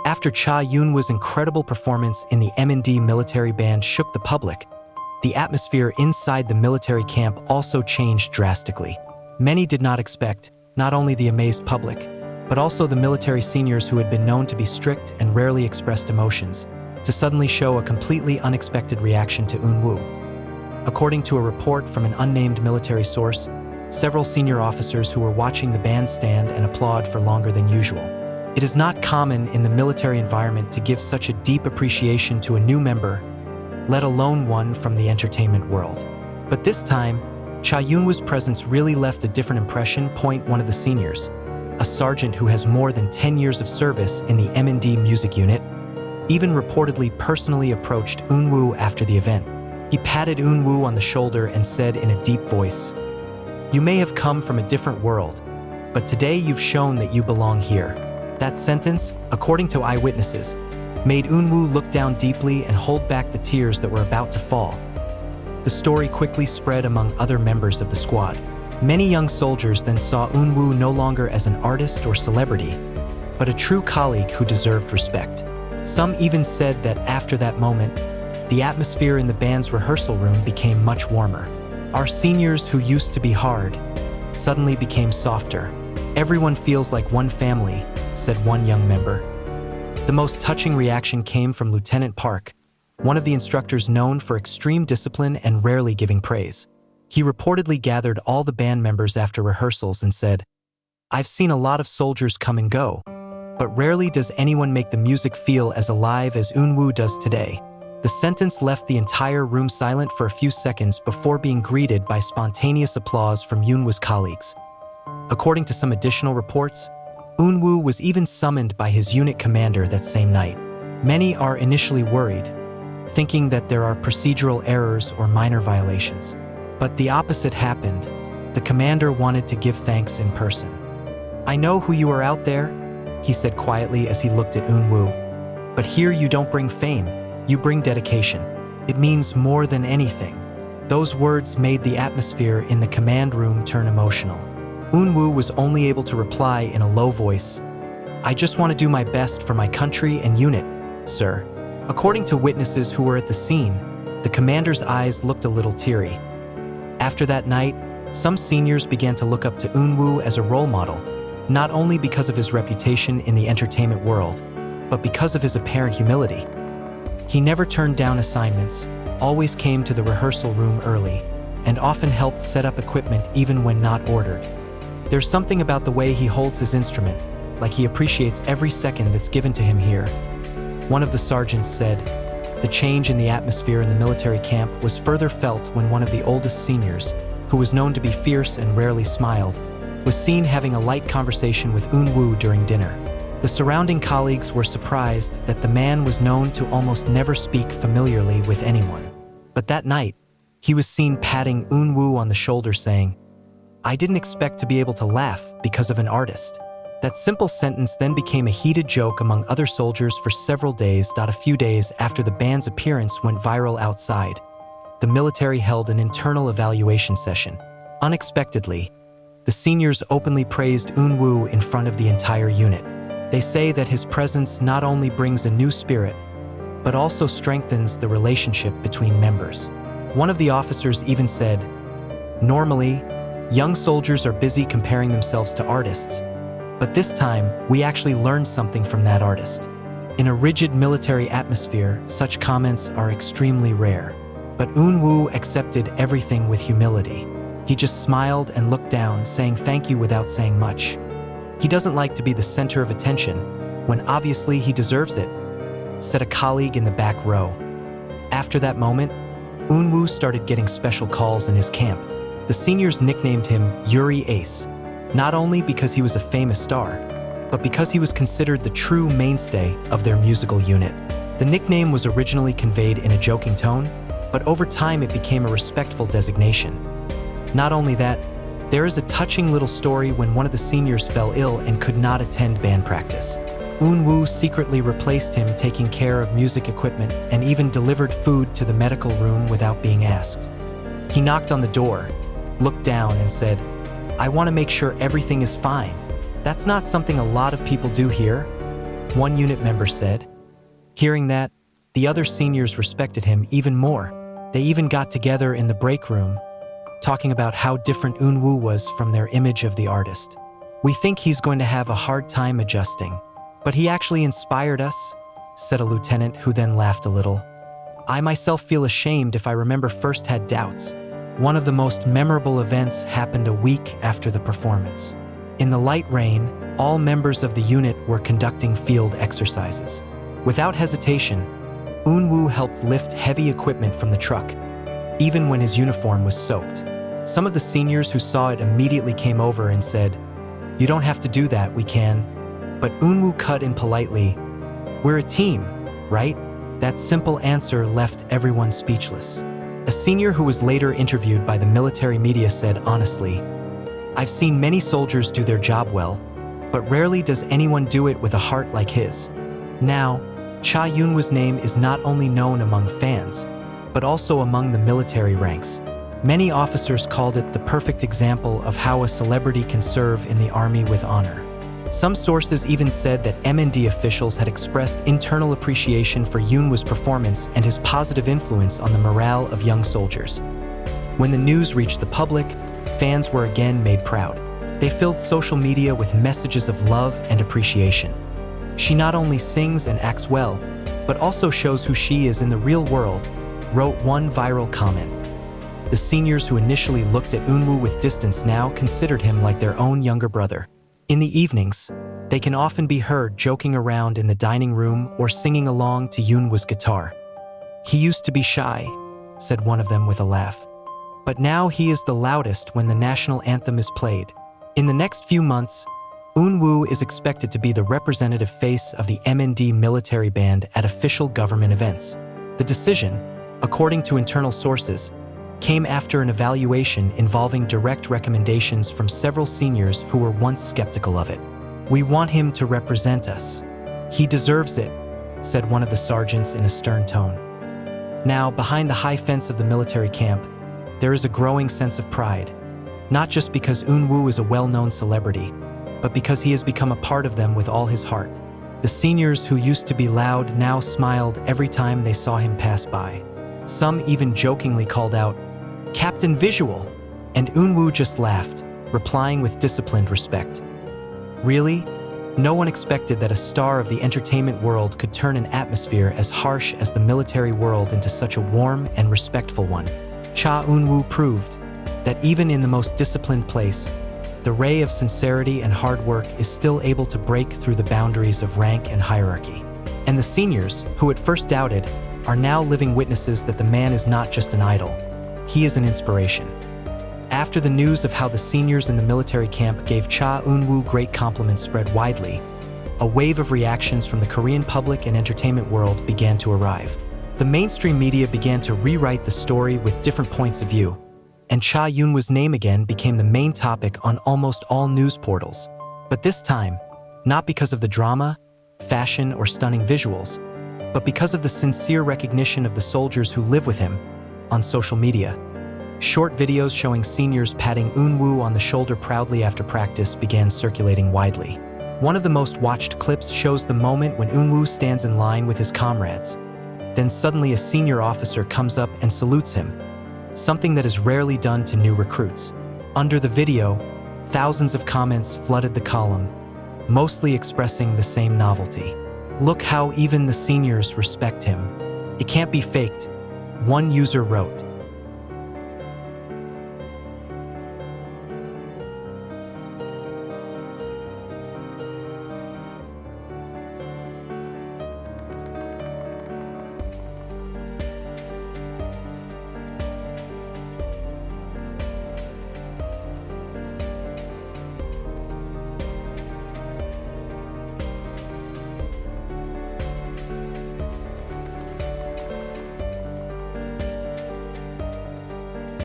After Cha Eunwoo's incredible performance in the M&D military band shook the public, the atmosphere inside the military camp also changed drastically. Many did not expect, not only the amazed public, but also the military seniors who had been known to be strict and rarely expressed emotions, to suddenly show a completely unexpected reaction to Eunwoo. According to a report from an unnamed military source, several senior officers who were watching the band stand and applaud for longer than usual. It is not common in the military environment to give such a deep appreciation to a new member, let alone one from the entertainment world. But this time, Cha Eunwoo's presence really left a different impression. One of the seniors, a sergeant who has more than 10 years of service in the M&D music unit, even reportedly personally approached Eunwoo after the event. He patted Eunwoo on the shoulder and said in a deep voice, "You may have come from a different world, but today you've shown that you belong here." That sentence, according to eyewitnesses, made Eunwoo look down deeply and hold back the tears that were about to fall. The story quickly spread among other members of the squad. Many young soldiers then saw Eunwoo no longer as an artist or celebrity, but a true colleague who deserved respect. Some even said that after that moment, the atmosphere in the band's rehearsal room became much warmer. Our seniors who used to be hard suddenly became softer. "Everyone feels like one family," said one young member. The most touching reaction came from Lieutenant Park, one of the instructors known for extreme discipline and rarely giving praise. He reportedly gathered all the band members after rehearsals and said, "I've seen a lot of soldiers come and go, but rarely does anyone make the music feel as alive as Eunwoo does today." The sentence left the entire room silent for a few seconds before being greeted by spontaneous applause from Eunwoo's colleagues. According to some additional reports, Eunwoo was even summoned by his unit commander that same night. Many are initially worried, thinking that there are procedural errors or minor violations. But the opposite happened. The commander wanted to give thanks in person. "I know who you are out there," he said quietly as he looked at Eunwoo. "But here you don't bring fame, you bring dedication. It means more than anything." Those words made the atmosphere in the command room turn emotional. Eunwoo was only able to reply in a low voice, "I just want to do my best for my country and unit, sir." According to witnesses who were at the scene, the commander's eyes looked a little teary. After that night, some seniors began to look up to Eunwoo as a role model, not only because of his reputation in the entertainment world, but because of his apparent humility. He never turned down assignments, always came to the rehearsal room early, and often helped set up equipment even when not ordered. There's something about the way he holds his instrument, like he appreciates every second that's given to him here. One of the sergeants said, the change in the atmosphere in the military camp was further felt when one of the oldest seniors, who was known to be fierce and rarely smiled, was seen having a light conversation with Eunwoo during dinner. The surrounding colleagues were surprised that the man was known to almost never speak familiarly with anyone. But that night, he was seen patting Eunwoo on the shoulder saying, "I didn't expect to be able to laugh because of an artist." That simple sentence then became a heated joke among other soldiers for several days. A few days after the band's appearance went viral outside, the military held an internal evaluation session. Unexpectedly, the seniors openly praised Eunwoo in front of the entire unit. They say that his presence not only brings a new spirit, but also strengthens the relationship between members. One of the officers even said, "Normally, young soldiers are busy comparing themselves to artists, but this time, we actually learned something from that artist." In a rigid military atmosphere, such comments are extremely rare. But Eunwoo accepted everything with humility. He just smiled and looked down, saying thank you without saying much. "He doesn't like to be the center of attention, when obviously he deserves it," said a colleague in the back row. After that moment, Eunwoo started getting special calls in his camp. The seniors nicknamed him Yuri Ace, not only because he was a famous star, but because he was considered the true mainstay of their musical unit. The nickname was originally conveyed in a joking tone, but over time it became a respectful designation. Not only that, there is a touching little story when one of the seniors fell ill and could not attend band practice. Eunwoo secretly replaced him, taking care of music equipment and even delivered food to the medical room without being asked. He knocked on the door, looked down and said, "I want to make sure everything is fine." That's not something a lot of people do here. one unit member said. Hearing that, the other seniors respected him even more. They even got together in the break room, talking about how different Eunwoo was from their image of the artist. "We think he's going to have a hard time adjusting, but he actually inspired us," said a lieutenant who then laughed a little. "I myself feel ashamed if I remember first had doubts." One of the most memorable events happened a week after the performance. In the light rain, all members of the unit were conducting field exercises. Without hesitation, Eunwoo helped lift heavy equipment from the truck, even when his uniform was soaked. Some of the seniors who saw it immediately came over and said, "You don't have to do that, we can." But Eunwoo cut in politely, "We're a team, right?" That simple answer left everyone speechless. A senior who was later interviewed by the military media said honestly, "I've seen many soldiers do their job well, but rarely does anyone do it with a heart like his." Now, Cha Eunwoo's name is not only known among fans, but also among the military ranks. Many officers called it the perfect example of how a celebrity can serve in the army with honor. Some sources even said that MND officials had expressed internal appreciation for Eunwoo's performance and his positive influence on the morale of young soldiers. When the news reached the public, fans were again made proud. They filled social media with messages of love and appreciation. "She not only sings and acts well, but also shows who she is in the real world," wrote one viral comment. The seniors who initially looked at Eunwoo with distance now considered him like their own younger brother. In the evenings, they can often be heard joking around in the dining room or singing along to Eunwoo's guitar. "He used to be shy," said one of them with a laugh. "But now he is the loudest when the national anthem is played." In the next few months, Eunwoo is expected to be the representative face of the MND military band at official government events. The decision, according to internal sources, came after an evaluation involving direct recommendations from several seniors who were once skeptical of it. "We want him to represent us. He deserves it," said one of the sergeants in a stern tone. Now, behind the high fence of the military camp, there is a growing sense of pride, not just because Eunwoo is a well-known celebrity, but because he has become a part of them with all his heart. The seniors who used to be loud now smiled every time they saw him pass by. Some even jokingly called out, "Captain Visual," and Eunwoo just laughed, replying with disciplined respect. Really? No one expected that a star of the entertainment world could turn an atmosphere as harsh as the military world into such a warm and respectful one. Cha Eunwoo proved that even in the most disciplined place, the ray of sincerity and hard work is still able to break through the boundaries of rank and hierarchy. And the seniors, who at first doubted, are now living witnesses that the man is not just an idol. He is an inspiration. After the news of how the seniors in the military camp gave Cha Eunwoo great compliments spread widely, a wave of reactions from the Korean public and entertainment world began to arrive. The mainstream media began to rewrite the story with different points of view, and Cha Eunwoo's name again became the main topic on almost all news portals. But this time, not because of the drama, fashion, or stunning visuals, but because of the sincere recognition of the soldiers who live with him on social media. Short videos showing seniors patting Eunwoo on the shoulder proudly after practice began circulating widely. One of the most watched clips shows the moment when Eunwoo stands in line with his comrades. Then suddenly a senior officer comes up and salutes him, something that is rarely done to new recruits. Under the video, thousands of comments flooded the column, mostly expressing the same novelty. "Look how even the seniors respect him. It can't be faked," one user wrote.